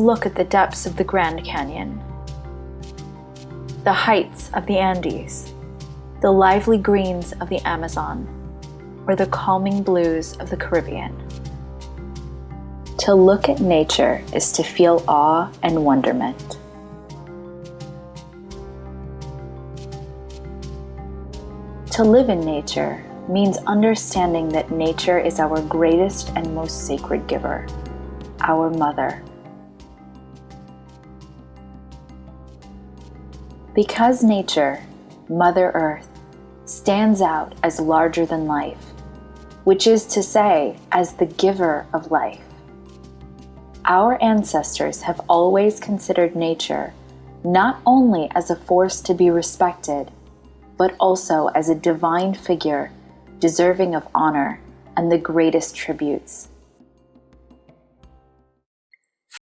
look at the depths of the Grand Canyon, the heights of the Andes, the lively greens of the Amazon, or the calming blues of the Caribbean. To look at nature is to feel awe and wonderment. To live in nature means understanding that nature is our greatest and most sacred giver, our mother. Because nature, Mother Earth, stands out as larger than life, which is to say, as the giver of life. Our ancestors have always considered nature not only as a force to be respected, but also as a divine figure deserving of honor and the greatest tributes.